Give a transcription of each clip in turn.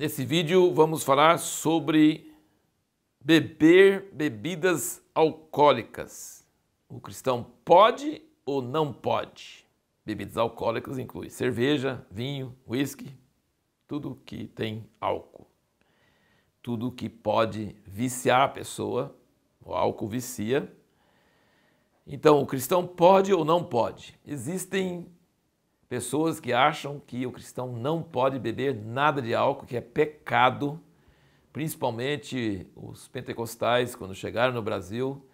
Nesse vídeo vamos falar sobre beber bebidas alcoólicas. O cristão pode ou não pode? Bebidas alcoólicas inclui cerveja, vinho, uísque, tudo que tem álcool. Tudo que pode viciar a pessoa, o álcool vicia. Então, o cristão pode ou não pode? Existem pessoas que acham que o cristão não pode beber nada de álcool, que é pecado, principalmente os pentecostais, quando chegaram no Brasil,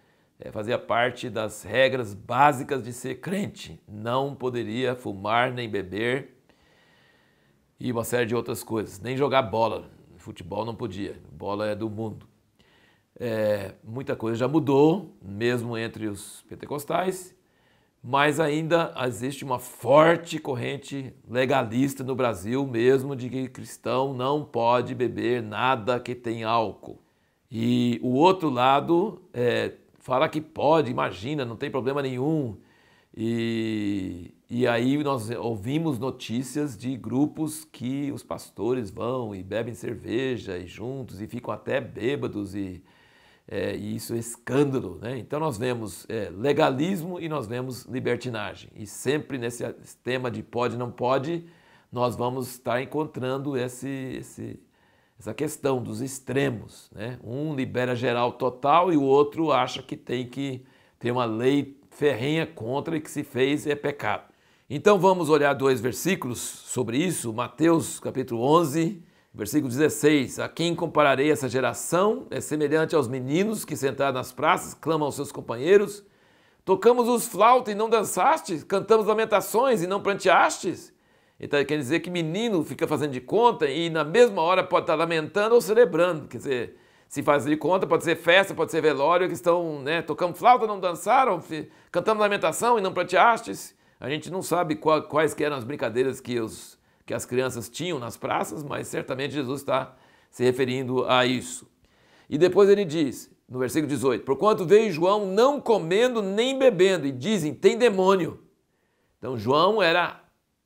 fazia parte das regras básicas de ser crente. Não poderia fumar nem beber e uma série de outras coisas. Nem jogar bola, futebol não podia, bola é do mundo. Muita coisa já mudou, mesmo entre os pentecostais, mas ainda existe uma forte corrente legalista no Brasil mesmo de que cristão não pode beber nada que tem álcool. E o outro lado fala que pode, imagina, não tem problema nenhum. E aí nós ouvimos notícias de grupos que os pastores vão e bebem cerveja e juntos e ficam até bêbados e isso é escândalo, né? Então nós vemos legalismo e nós vemos libertinagem. E sempre nesse tema de pode e não pode, nós vamos estar encontrando essa questão dos extremos, né? Um libera geral total e o outro acha que tem que ter uma lei ferrenha contra e que se fez é pecado. Então vamos olhar dois versículos sobre isso. Mateus capítulo 11, versículo 16, a quem compararei essa geração? É semelhante aos meninos que sentados nas praças clamam aos seus companheiros. Tocamos os flautas e não dançastes? Cantamos lamentações e não pranteastes? Então quer dizer que menino fica fazendo de conta e na mesma hora pode estar lamentando ou celebrando. Quer dizer, se faz de conta, pode ser festa, pode ser velório, que estão, tocamos flauta, não dançaram, cantamos lamentação e não pranteastes. A gente não sabe quais que eram as brincadeiras que as crianças tinham nas praças, mas certamente Jesus está se referindo a isso. E depois ele diz, no versículo 18, porquanto veio João não comendo nem bebendo, e dizem, tem demônio. Então João era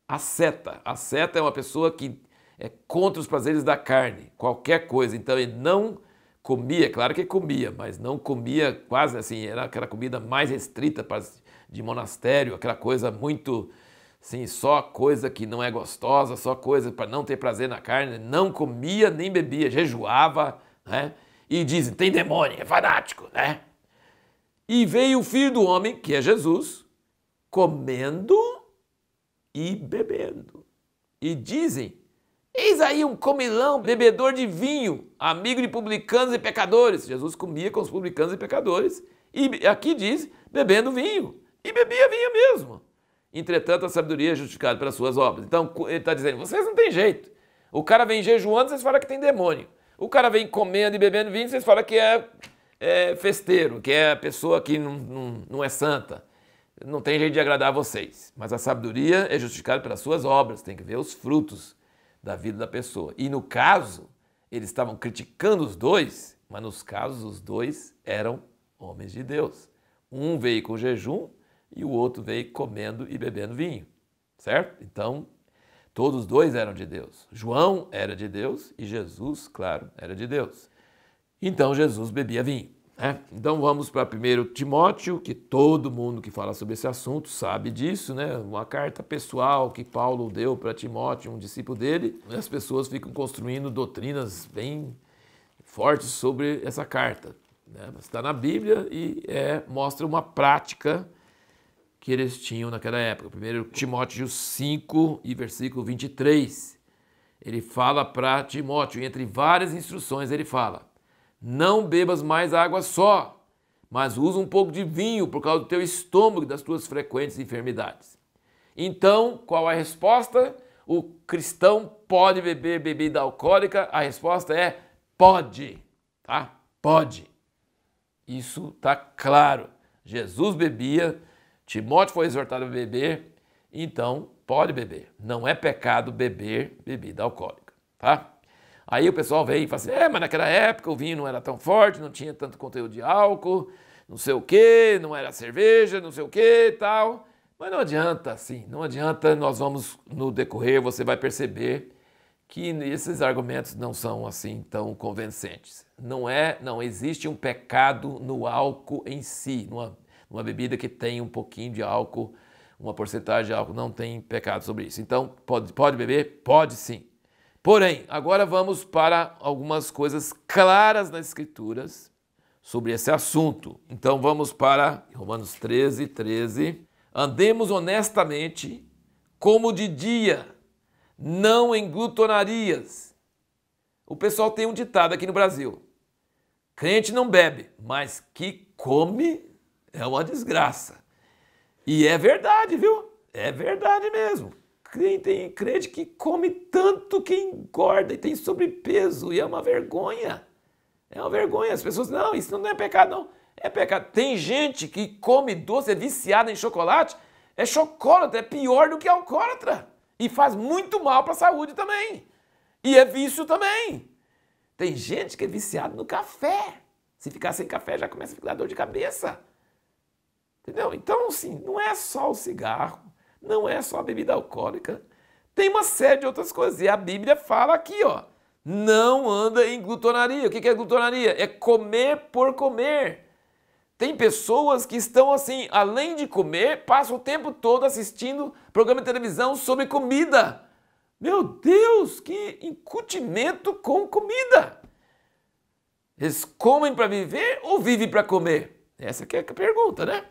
asceta. Asceta é uma pessoa que é contra os prazeres da carne, qualquer coisa. Então ele não comia, claro que comia, mas não comia quase assim, era aquela comida mais restrita de monastério, aquela coisa muito... Sim, só coisa que não é gostosa, só coisa para não ter prazer na carne, não comia nem bebia, jejuava, né? E dizem, tem demônio, é fanático, né? E veio o Filho do Homem, que é Jesus, comendo e bebendo. E dizem, eis aí um comilão, bebedor de vinho, amigo de publicanos e pecadores. Jesus comia com os publicanos e pecadores. E aqui diz, bebendo vinho. E bebia vinho mesmo. Entretanto, a sabedoria é justificada pelas suas obras. Então, ele está dizendo, vocês não têm jeito. O cara vem jejuando, vocês falam que tem demônio. O cara vem comendo e bebendo vinho, vocês falam que é festeiro, que é a pessoa que não é santa. Não tem jeito de agradar a vocês. Mas a sabedoria é justificada pelas suas obras. Tem que ver os frutos da vida da pessoa. E no caso, eles estavam criticando os dois, mas nos casos os dois eram homens de Deus. Um veio com jejum, e o outro veio comendo e bebendo vinho, certo? Então, todos os dois eram de Deus. João era de Deus e Jesus, claro, era de Deus. Então, Jesus bebia vinho, né? Então, vamos para 1 Timóteo, que todo mundo que fala sobre esse assunto sabe disso, né? Uma carta pessoal que Paulo deu para Timóteo, um discípulo dele. E as pessoas ficam construindo doutrinas bem fortes sobre essa carta, né? Está na Bíblia e mostra uma prática que eles tinham naquela época. 1 Timóteo 5 e versículo 23, ele fala para Timóteo, entre várias instruções ele fala, não bebas mais água só, mas usa um pouco de vinho por causa do teu estômago e das tuas frequentes enfermidades. Então, qual a resposta? O cristão pode beber bebida alcoólica? A resposta é pode, tá? Pode. Isso está claro. Jesus bebia, Timóteo foi exortado a beber, então pode beber. Não é pecado beber bebida alcoólica, tá? Aí o pessoal vem e fala assim, mas naquela época o vinho não era tão forte, não tinha tanto conteúdo de álcool, não sei o quê, não era cerveja, não sei o quê e tal. Mas não adianta assim, não adianta, nós vamos no decorrer, você vai perceber que esses argumentos não são assim tão convincentes. Não existe um pecado no álcool em si, numa bebida que tem um pouquinho de álcool, uma porcentagem de álcool, não tem pecado sobre isso. Então, pode beber? Pode sim. Porém, agora vamos para algumas coisas claras nas Escrituras sobre esse assunto. Então vamos para Romanos 13, 13. Andemos honestamente como de dia, não em glutonarias. O pessoal tem um ditado aqui no Brasil: crente não bebe, mas que come é uma desgraça. E é verdade, viu? É verdade mesmo. Tem crente que come tanto que engorda e tem sobrepeso, e é uma vergonha. É uma vergonha. As pessoas, não, isso não é pecado, não. É pecado. Tem gente que come doce, é viciada em chocolate, é chocolate, é pior do que alcoólatra. E faz muito mal para a saúde também. E é vício também. Tem gente que é viciada no café. Se ficar sem café, já começa a ficar dor de cabeça. Entendeu? Então, assim, não é só o cigarro, não é só a bebida alcoólica. Tem uma série de outras coisas. E a Bíblia fala aqui, ó, não anda em glutonaria. O que é glutonaria? É comer por comer. Tem pessoas que estão assim, além de comer, passam o tempo todo assistindo programa de televisão sobre comida. Meu Deus, que incutimento com comida. Eles comem para viver ou vivem para comer? Essa que é a pergunta, né?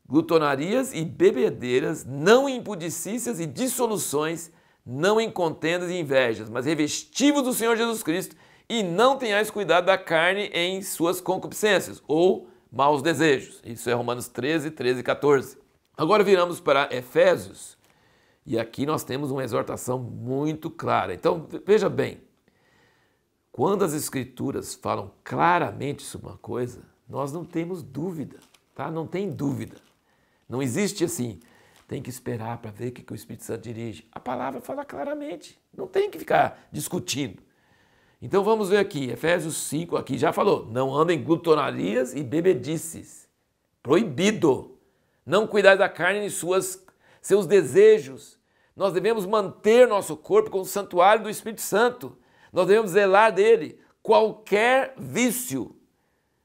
Glutonarias e bebedeiras, não em impudicícias e dissoluções, não em contendas e invejas, mas revestivos do Senhor Jesus Cristo e não tenhais cuidado da carne em suas concupiscências ou maus desejos. Isso é Romanos 13, 13 e 14. Agora viramos para Efésios e aqui nós temos uma exortação muito clara. Então veja bem, quando as Escrituras falam claramente sobre uma coisa, nós não temos dúvida, tá? Não tem dúvida. Não existe assim, tem que esperar para ver o que o Espírito Santo dirige. A palavra fala claramente, não tem que ficar discutindo. Então vamos ver aqui, Efésios 5, aqui já falou, não andem em glutonarias e bebedices. Proibido. Não cuidar da carne e seus desejos. Nós devemos manter nosso corpo como santuário do Espírito Santo. Nós devemos zelar dele. Qualquer vício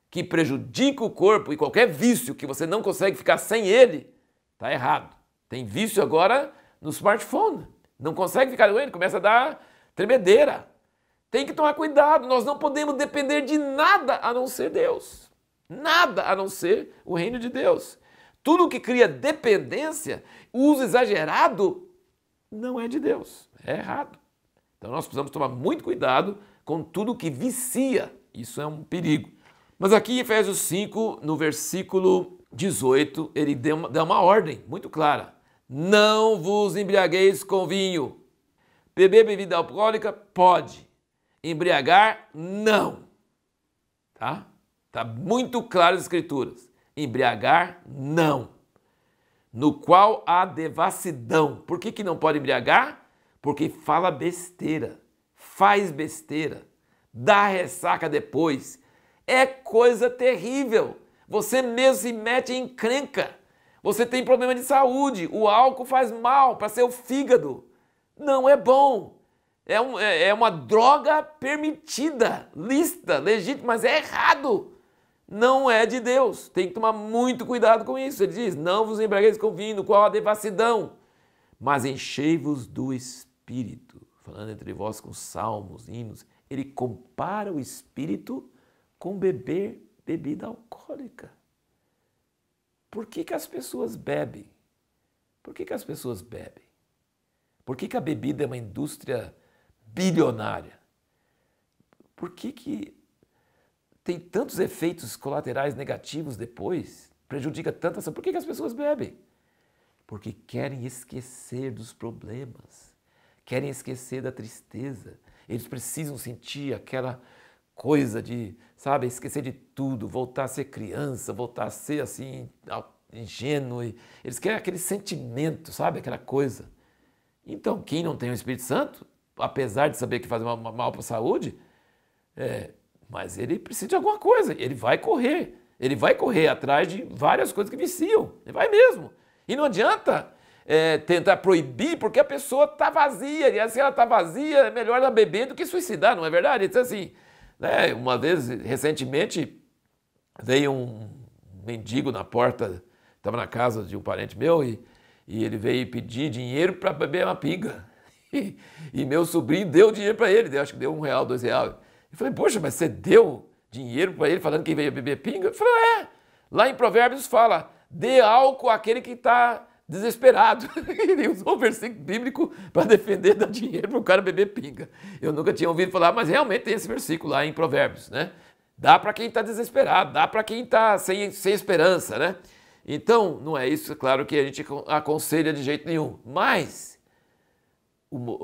que prejudica o corpo e qualquer vício que você não consegue ficar sem ele, está errado. Tem vício agora no smartphone. Não consegue ficar com ele, começa a dar tremedeira. Tem que tomar cuidado, nós não podemos depender de nada a não ser Deus. Nada a não ser o reino de Deus. Tudo que cria dependência, uso exagerado, não é de Deus, é errado. Então nós precisamos tomar muito cuidado com tudo que vicia. Isso é um perigo. Mas aqui em Efésios 5, no versículo 18, ele dá uma ordem muito clara. Não vos embriagueis com vinho. Beber bebida alcoólica? Pode. Embriagar? Não. Tá? Tá muito claro as Escrituras. Embriagar? Não. No qual há devassidão. Por que não pode embriagar? Porque fala besteira, faz besteira, dá ressaca depois. É coisa terrível. Você mesmo se mete em encrenca. Você tem problema de saúde. O álcool faz mal para seu fígado. Não é bom. É uma droga permitida, lícita, legítima, mas é errado. Não é de Deus. Tem que tomar muito cuidado com isso. Ele diz, não vos embriagueis com vinho, no qual há devassidão, mas enchei-vos do Espírito. Falando entre vós com salmos, hinos. Ele compara o Espírito com beber bebida alcoólica. Por que as pessoas bebem? Por que as pessoas bebem? Por que a bebida é uma indústria bilionária? Por que tem tantos efeitos colaterais negativos depois? Prejudica tanto essa... Por que as pessoas bebem? Porque querem esquecer dos problemas, querem esquecer da tristeza. Eles precisam sentir aquela coisa de, sabe, esquecer de tudo, voltar a ser criança, voltar a ser assim, ingênuo. Eles querem aquele sentimento, sabe, aquela coisa. Então, quem não tem o Espírito Santo, apesar de saber que faz mal para a saúde, mas ele precisa de alguma coisa, ele vai correr atrás de várias coisas que viciam, ele vai mesmo. E não adianta tentar proibir porque a pessoa está vazia, e se ela está vazia é melhor ela beber do que suicidar, não é verdade? Então assim, né, uma vez, recentemente, veio um mendigo na porta, estava na casa de um parente meu e ele veio pedir dinheiro para beber uma pinga. E meu sobrinho deu dinheiro para ele, acho que deu R$1, R$2. Eu falei, poxa, mas você deu dinheiro para ele falando que veio beber pinga? Eu falei, lá em Provérbios fala, dê álcool àquele que está desesperado. Ele usou o versículo bíblico para defender dar dinheiro para o cara beber pinga. Eu nunca tinha ouvido falar, mas realmente tem esse versículo lá em Provérbios, né? Dá para quem está desesperado, dá para quem está sem esperança, né? Então, não é isso, claro, que a gente aconselha de jeito nenhum. Mas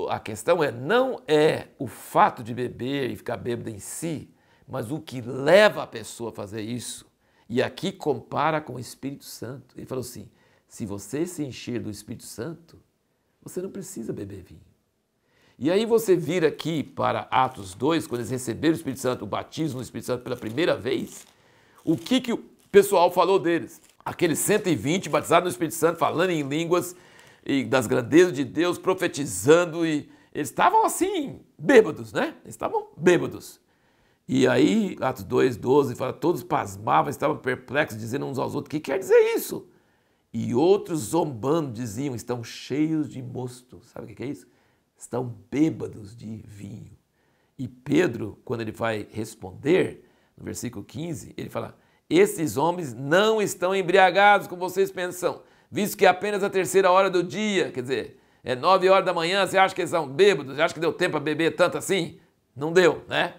a questão não é o fato de beber e ficar bêbado em si, mas o que leva a pessoa a fazer isso. E aqui compara com o Espírito Santo. Ele falou assim, se você se encher do Espírito Santo, você não precisa beber vinho. E aí você vira aqui para Atos 2, quando eles receberam o Espírito Santo, o batismo no Espírito Santo pela primeira vez, o que o pessoal falou deles? Aqueles 120 batizados no Espírito Santo, falando em línguas e das grandezas de Deus, profetizando, e eles estavam assim, bêbados, né? Eles estavam bêbados. E aí, Atos 2, 12, fala, todos pasmavam, estavam perplexos, dizendo uns aos outros, o que quer dizer isso? E outros zombando diziam, estão cheios de mosto. Sabe o que é isso? Estão bêbados de vinho. E Pedro, quando ele vai responder, no versículo 15, ele fala, esses homens não estão embriagados, como vocês pensam, visto que é apenas a 3ª hora do dia, quer dizer, é 9 horas da manhã, você acha que eles são bêbados? Você acha que deu tempo para beber tanto assim? Não deu, né?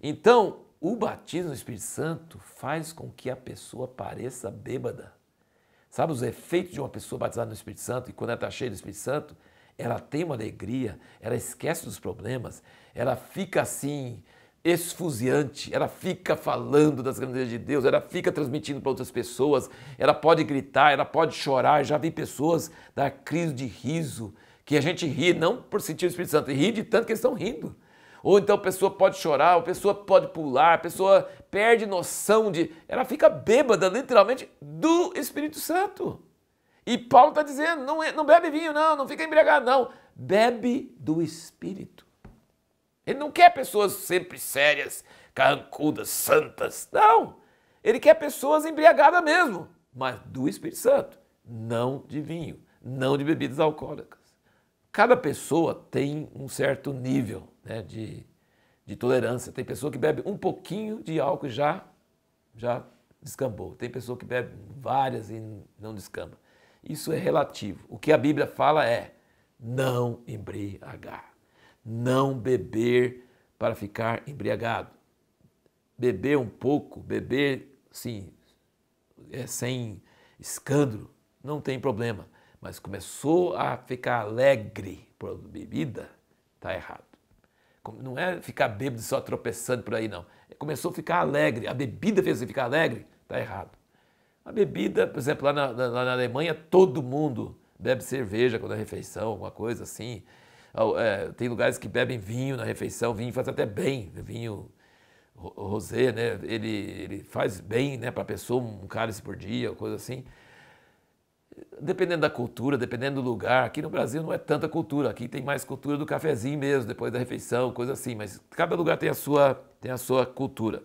Então, o batismo no Espírito Santo faz com que a pessoa pareça bêbada. Sabe os efeitos de uma pessoa batizada no Espírito Santo? E quando ela está cheia do Espírito Santo, ela tem uma alegria, ela esquece dos problemas, ela fica assim, esfuziante, ela fica falando das grandezas de Deus, ela fica transmitindo para outras pessoas, ela pode gritar, ela pode chorar. Já vi pessoas dar crise de riso, que a gente ri, não por sentir o Espírito Santo, ri de tanto que eles estão rindo. Ou então a pessoa pode chorar, a pessoa pode pular, a pessoa perde noção de... Ela fica bêbada, literalmente, do Espírito Santo. E Paulo está dizendo, não bebe vinho não fica embriagado não, bebe do Espírito. Ele não quer pessoas sempre sérias, carrancudas, santas, não. Ele quer pessoas embriagadas mesmo, mas do Espírito Santo, não de vinho, não de bebidas alcoólicas. Cada pessoa tem um certo nível, né, de tolerância. Tem pessoa que bebe um pouquinho de álcool e já descambou. Tem pessoa que bebe várias e não descamba. Isso é relativo. O que a Bíblia fala é não embriagar, não beber para ficar embriagado. Beber um pouco, beber sim, sem escândalo, não tem problema. Mas começou a ficar alegre por bebida, está errado. Não é ficar bêbado só tropeçando por aí, não. Começou a ficar alegre, a bebida fez você ficar alegre, está errado. A bebida, por exemplo, lá na Alemanha, todo mundo bebe cerveja quando é refeição, alguma coisa assim. Tem lugares que bebem vinho na refeição, vinho faz até bem, vinho rosé, né? Ele faz bem, né, para a pessoa, um cálice por dia, coisa assim. Dependendo da cultura, dependendo do lugar, aqui no Brasil não é tanta cultura, aqui tem mais cultura do cafezinho mesmo, depois da refeição, coisa assim, mas cada lugar tem a sua cultura.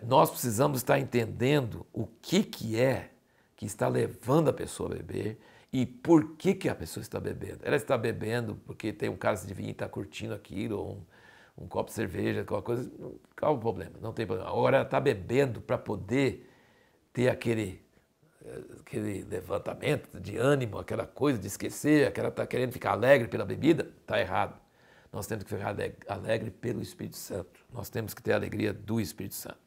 Nós precisamos estar entendendo o que é que está levando a pessoa a beber e por que a pessoa está bebendo. Ela está bebendo porque tem um cálice de vinho e está curtindo aquilo, ou um copo de cerveja, alguma coisa, qual o problema? Não tem problema. Agora ela está bebendo para poder ter aquele levantamento de ânimo, aquela coisa de esquecer, aquela está querendo ficar alegre pela bebida, está errado. Nós temos que ficar alegre pelo Espírito Santo. Nós temos que ter a alegria do Espírito Santo.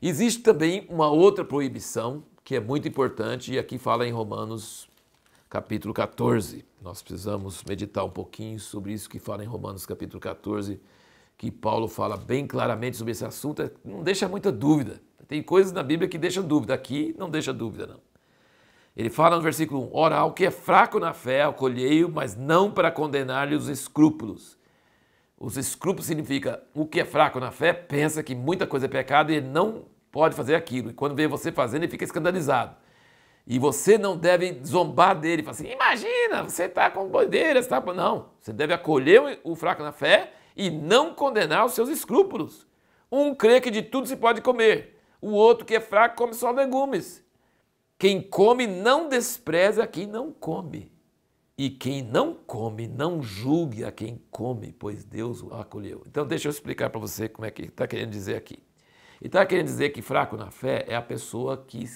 Existe também uma outra proibição que é muito importante e aqui fala em Romanos capítulo 14. Nós precisamos meditar um pouquinho sobre isso que fala em Romanos capítulo 14, que Paulo fala bem claramente sobre esse assunto, não deixa muita dúvida. Tem coisas na Bíblia que deixam dúvida, aqui não deixa dúvida não. Ele fala no versículo 1, ora, ao que é fraco na fé, acolhei-o, mas não para condenar-lhe os escrúpulos. Os escrúpulos significa o que é fraco na fé, pensa que muita coisa é pecado e ele não pode fazer aquilo. E quando vê você fazendo, ele fica escandalizado. E você não deve zombar dele, falar assim, imagina, você está com bobeira, você tá... Não, você deve acolher o fraco na fé e não condenar os seus escrúpulos. Um crê que de tudo se pode comer, o outro que é fraco come só legumes. Quem come não despreza quem não come. E quem não come, não julgue a quem come, pois Deus o acolheu. Então deixa eu explicar para você como é que ele está querendo dizer aqui. Ele está querendo dizer que fraco na fé é a pessoa que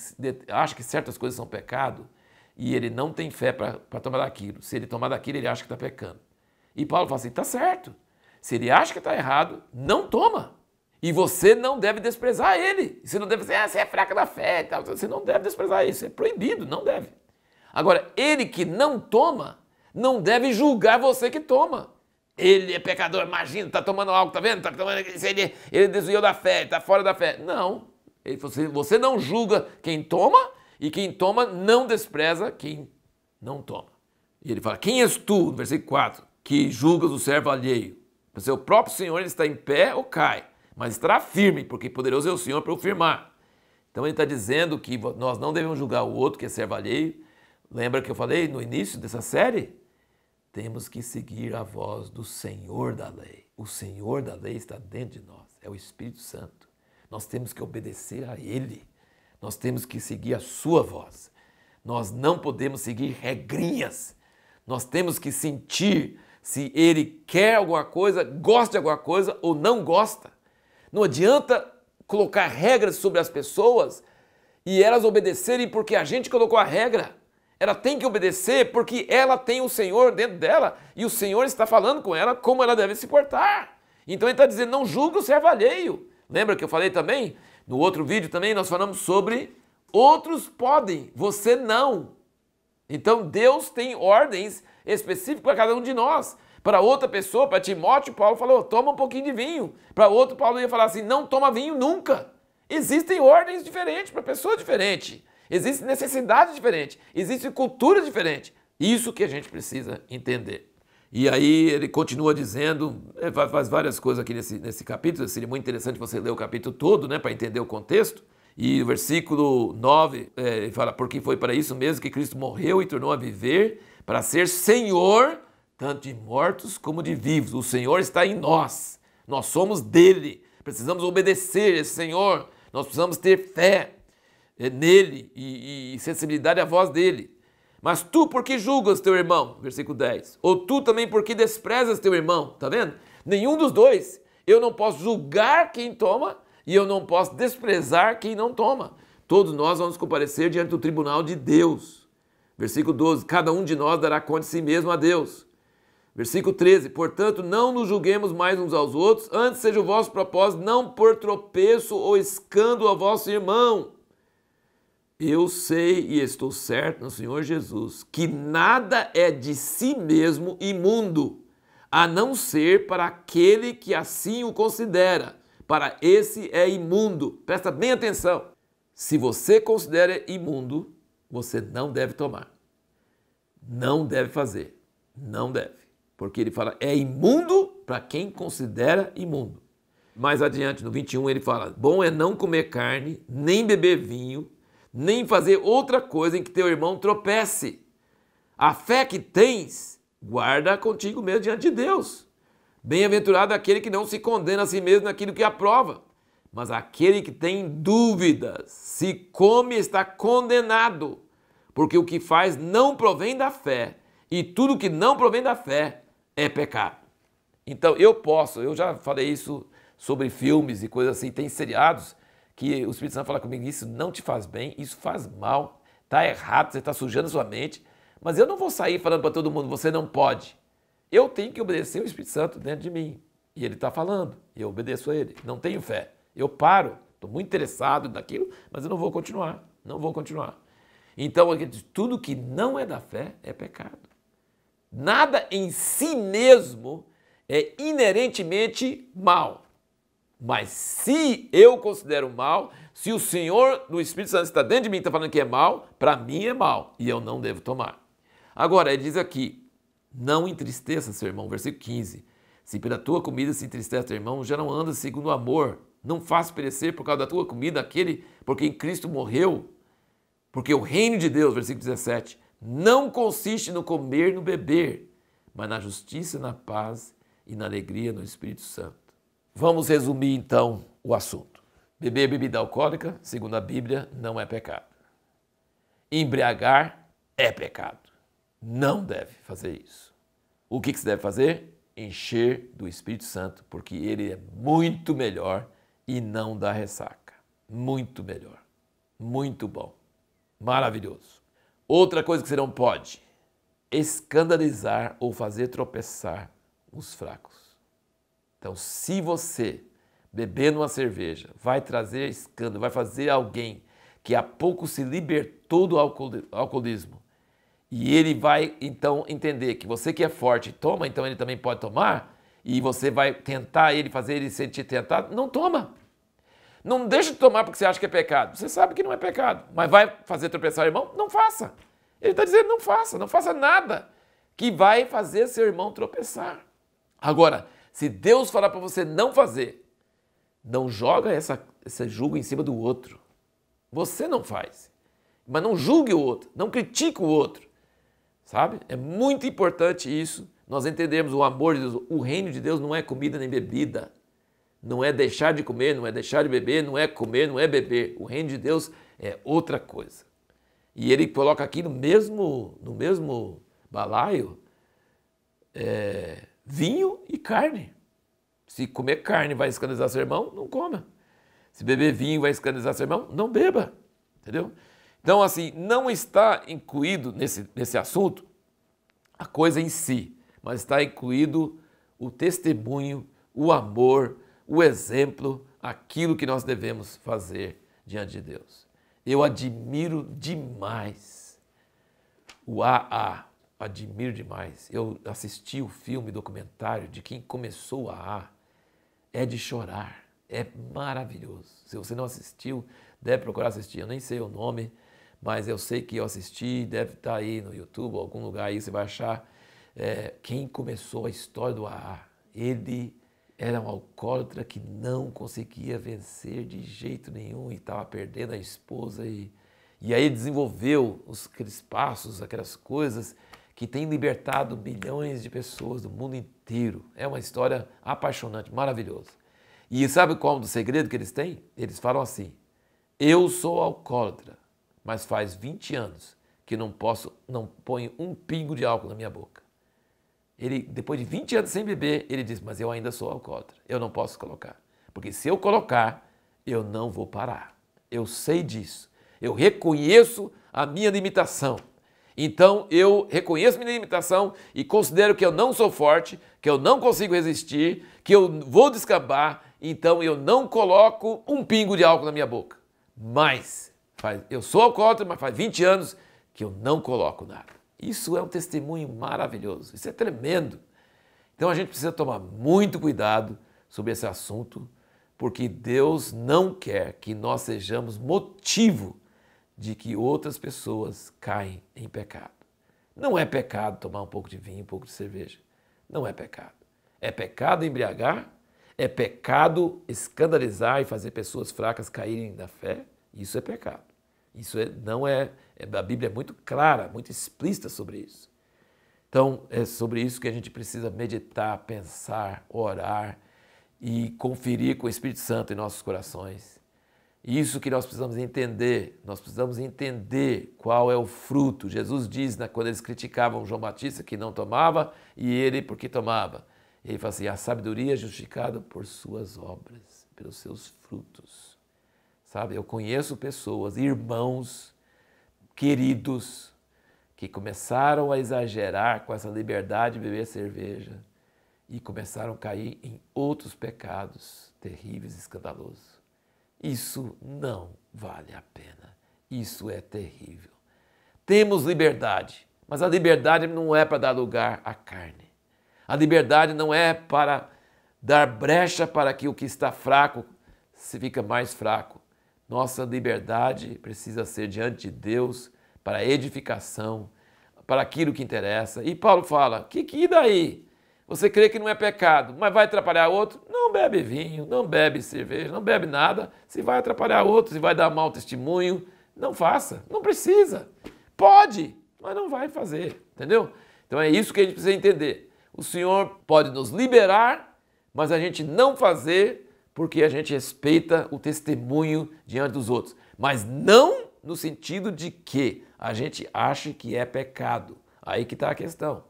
acha que certas coisas são pecado e ele não tem fé para tomar daquilo. Se ele tomar daquilo, ele acha que está pecando. E Paulo fala assim, está certo. Se ele acha que está errado, não toma. E você não deve desprezar ele. Você não deve dizer, você é fraca na fé. Tal. Você não deve desprezar isso. É proibido, não deve. Agora, ele que não toma, não deve julgar você que toma. Ele é pecador, imagina, está tomando álcool, está vendo? Tá tomando, ele desviou da fé, está fora da fé. Não. Você não julga quem toma e quem toma não despreza quem não toma. E ele fala, quem és tu, no versículo 4, que julgas o servo alheio? O seu próprio Senhor ele está em pé ou cai, mas estará firme, porque poderoso é o Senhor para o firmar. Então ele está dizendo que nós não devemos julgar o outro que é servo alheio. Lembra que eu falei no início dessa série? Temos que seguir a voz do Senhor da lei. O Senhor da lei está dentro de nós, é o Espírito Santo. Nós temos que obedecer a Ele. Nós temos que seguir a sua voz. Nós não podemos seguir regrinhas. Nós temos que sentir se Ele quer alguma coisa, gosta de alguma coisa ou não gosta. Não adianta colocar regras sobre as pessoas e elas obedecerem porque a gente colocou a regra. Ela tem que obedecer porque ela tem o Senhor dentro dela e o Senhor está falando com ela como ela deve se portar. Então ele está dizendo, não julgue o servo alheio. Lembra que eu falei também? No outro vídeo também nós falamos sobre outros podem, você não. Então Deus tem ordens específicas para cada um de nós. Para outra pessoa, para Timóteo, Paulo falou, toma um pouquinho de vinho. Para outro, Paulo ia falar assim, não toma vinho nunca. Existem ordens diferentes para pessoas diferentes. Existem necessidades diferentes, existe cultura diferente. Isso que a gente precisa entender. E aí ele continua dizendo, faz várias coisas aqui nesse capítulo, seria muito interessante você ler o capítulo todo, né, para entender o contexto. E o versículo 9 ele fala, porque foi para isso mesmo que Cristo morreu e tornou a viver, para ser Senhor, tanto de mortos como de vivos. O Senhor está em nós, nós somos dele, precisamos obedecer esse Senhor, nós precisamos ter fé nele e sensibilidade à voz dele. Mas tu por que julgas teu irmão? Versículo 10. Ou tu também por que desprezas teu irmão? Tá vendo? Nenhum dos dois. Eu não posso julgar quem toma e eu não posso desprezar quem não toma. Todos nós vamos comparecer diante do tribunal de Deus. Versículo 12. Cada um de nós dará conta de si mesmo a Deus. Versículo 13. Portanto, não nos julguemos mais uns aos outros, antes seja o vosso propósito não por tropeço ou escândalo ao vosso irmão. Eu sei e estou certo no Senhor Jesus que nada é de si mesmo imundo, a não ser para aquele que assim o considera. Para esse é imundo. Presta bem atenção. Se você considera imundo, você não deve tomar. Não deve fazer. Não deve. Porque ele fala, é imundo para quem considera imundo. Mais adiante, no 21, ele fala, bom é não comer carne, nem beber vinho, nem fazer outra coisa em que teu irmão tropece. A fé que tens, guarda contigo mesmo diante de Deus. Bem-aventurado aquele que não se condena a si mesmo naquilo que aprova. Mas aquele que tem dúvidas, se come, está condenado. Porque o que faz não provém da fé. E tudo que não provém da fé é pecado. Então eu já falei isso sobre filmes e coisas assim, tem seriados que o Espírito Santo fala comigo, isso não te faz bem, isso faz mal, está errado, você está sujando a sua mente, mas eu não vou sair falando para todo mundo, você não pode. Eu tenho que obedecer o Espírito Santo dentro de mim, e ele está falando, e eu obedeço a ele, não tenho fé. Eu paro, estou muito interessado naquilo, mas eu não vou continuar, não vou continuar. Então, tudo que não é da fé é pecado. Nada em si mesmo é inerentemente mal. Mas se eu considero mal, se o Senhor do Espírito Santo está dentro de mim e está falando que é mal, para mim é mal e eu não devo tomar. Agora, ele diz aqui, não entristeça seu irmão, versículo 15. Se pela tua comida se entristece teu irmão, já não anda segundo o amor. Não faça perecer por causa da tua comida aquele por quem Cristo morreu. Porque o reino de Deus, versículo 17, não consiste no comer e no beber, mas na justiça, na paz e na alegria no Espírito Santo. Vamos resumir então o assunto. Beber bebida alcoólica, segundo a Bíblia, não é pecado. Embriagar é pecado. Não deve fazer isso. O que se deve fazer? Encher do Espírito Santo, porque ele é muito melhor e não dá ressaca. Muito melhor. Muito bom. Maravilhoso. Outra coisa que você não pode: escandalizar ou fazer tropeçar os fracos. Então, se você, bebendo uma cerveja, vai trazer escândalo, vai fazer alguém que há pouco se libertou do alcoolismo, e ele vai então entender que você que é forte toma, então ele também pode tomar, e você vai tentar ele, fazer ele sentir tentado, não toma. Não deixa de tomar porque você acha que é pecado. Você sabe que não é pecado, mas vai fazer tropeçar o irmão? Não faça. Ele está dizendo não faça nada que vai fazer seu irmão tropeçar. Agora, se Deus falar para você não fazer, não joga esse julgo em cima do outro. Você não faz, mas não julgue o outro, não critique o outro, sabe? É muito importante isso, nós entendermos o amor de Deus. O reino de Deus não é comida nem bebida, não é deixar de comer, não é deixar de beber, não é comer, não é beber. O reino de Deus é outra coisa. E ele coloca aqui no mesmo balaio vinho e carne. Se comer carne vai escandalizar seu irmão, não coma. Se beber vinho vai escandalizar seu irmão, não beba. Entendeu? Então, assim, não está incluído nesse assunto a coisa em si, mas está incluído o testemunho, o amor, o exemplo, aquilo que nós devemos fazer diante de Deus. Eu admiro demais o AA, admiro demais. Eu assisti o filme documentário de quem começou o AA, é de chorar, é maravilhoso. Se você não assistiu, deve procurar assistir. Eu nem sei o nome, mas eu sei que eu assisti, deve estar aí no YouTube, ou algum lugar aí você vai achar. Quem começou a história do AA, ele era um alcoólatra que não conseguia vencer de jeito nenhum e estava perdendo a esposa. E aí desenvolveu aqueles passos, aquelas coisas que têm libertado milhões de pessoas do mundo inteiro. É uma história apaixonante, maravilhosa. E sabe qual é o segredo que eles têm? Eles falam assim: eu sou alcoólatra, mas faz 20 anos que não ponho um pingo de álcool na minha boca. Ele, depois de 20 anos sem beber, ele diz: mas eu ainda sou alcoólatra, eu não posso colocar. Porque se eu colocar, eu não vou parar. Eu sei disso. Eu reconheço a minha limitação. Então eu reconheço minha limitação e considero que eu não sou forte, que eu não consigo resistir, que eu vou descambar, então eu não coloco um pingo de álcool na minha boca. Mas eu sou alcoólatra, mas faz 20 anos que eu não coloco nada. Isso é um testemunho maravilhoso, isso é tremendo. Então a gente precisa tomar muito cuidado sobre esse assunto, porque Deus não quer que nós sejamos motivo de que outras pessoas caem em pecado. Não é pecado tomar um pouco de vinho, um pouco de cerveja. Não é pecado. É pecado embriagar, é pecado escandalizar e fazer pessoas fracas caírem na fé. Isso é pecado. Isso a Bíblia é muito clara, muito explícita sobre isso. Então, é sobre isso que a gente precisa meditar, pensar, orar e conferir com o Espírito Santo em nossos corações. Isso que nós precisamos entender qual é o fruto. Jesus diz, quando eles criticavam João Batista que não tomava e ele porque tomava. Ele fala assim: a sabedoria é justificada por suas obras, pelos seus frutos. Sabe, eu conheço pessoas, irmãos, queridos, que começaram a exagerar com essa liberdade de beber cerveja e começaram a cair em outros pecados terríveis e escandalosos. Isso não vale a pena. Isso é terrível. Temos liberdade, mas a liberdade não é para dar lugar à carne. A liberdade não é para dar brecha para que o que está fraco se fica mais fraco. Nossa liberdade precisa ser diante de Deus para edificação, para aquilo que interessa. E Paulo fala: que daí? Você crê que não é pecado, mas vai atrapalhar outro? Não bebe vinho, não bebe cerveja, não bebe nada. Se vai atrapalhar outro, se vai dar mau testemunho, não faça, não precisa. Pode, mas não vai fazer, entendeu? Então é isso que a gente precisa entender. O Senhor pode nos liberar, mas a gente não fazer porque a gente respeita o testemunho diante dos outros. Mas não no sentido de que a gente ache que é pecado. Aí que está a questão.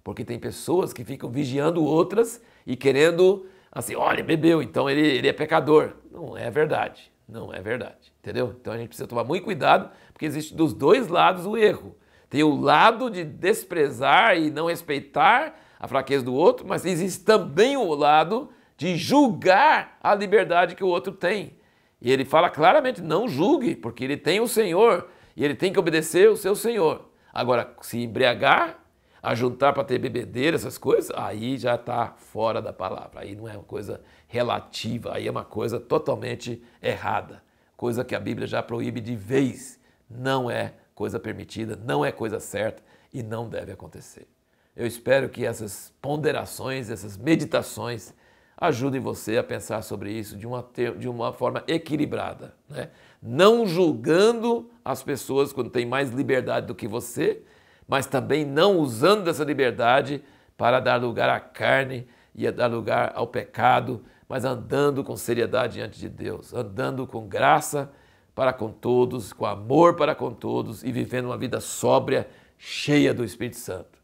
Porque tem pessoas que ficam vigiando outras e querendo, assim, olha, bebeu, então ele é pecador. Não é verdade, não é verdade, entendeu? Então a gente precisa tomar muito cuidado, porque existe dos dois lados o erro. Tem o lado de desprezar e não respeitar a fraqueza do outro, mas existe também o lado de julgar a liberdade que o outro tem. E ele fala claramente, não julgue, porque ele tem o Senhor e ele tem que obedecer o seu Senhor. Agora, se embriagar, ajuntar para ter bebedeira, essas coisas, aí já está fora da palavra. Aí não é uma coisa relativa, aí é uma coisa totalmente errada. Coisa que a Bíblia já proíbe de vez. Não é coisa permitida, não é coisa certa e não deve acontecer. Eu espero que essas ponderações, essas meditações ajudem você a pensar sobre isso de uma forma equilibrada, né? Não julgando as pessoas quando têm mais liberdade do que você, mas também não usando dessa liberdade para dar lugar à carne e a dar lugar ao pecado, mas andando com seriedade diante de Deus, andando com graça para com todos, com amor para com todos e vivendo uma vida sóbria, cheia do Espírito Santo.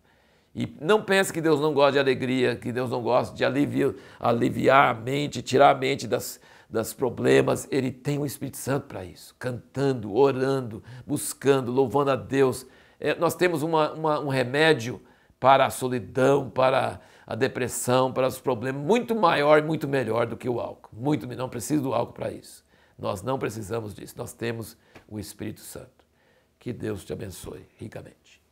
E não pense que Deus não gosta de alegria, que Deus não gosta de aliviar a mente, tirar a mente das problemas. Ele tem o Espírito Santo para isso, cantando, orando, buscando, louvando a Deus. Nós temos um remédio para a solidão, para a depressão, para os problemas, muito maior e muito melhor do que o álcool. Não precisa do álcool para isso. Nós não precisamos disso, nós temos o Espírito Santo. Que Deus te abençoe ricamente.